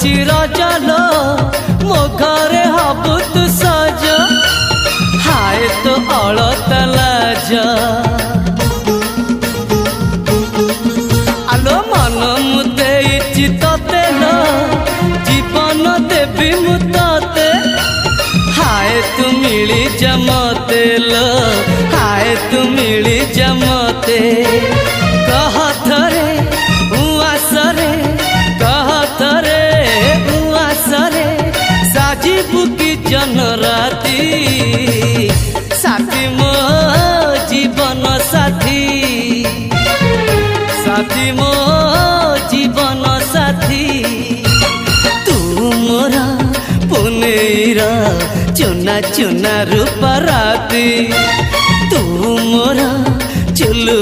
होची रजलो मो घरे हबु तू सज हाय तो अलत लाज आलो मन मुदे चितते लो जीवन देवी मुते हाय तू मिली जमते लो हाय तू मिली जमते कह थरे उआसरे कह थरे उआसरे साजिबु की जन राती साथी मो जीवन साथी साथी मो जीवन साथी तू मोरा पुनेरा चुना चुना रूप राती तू मोरा चुलु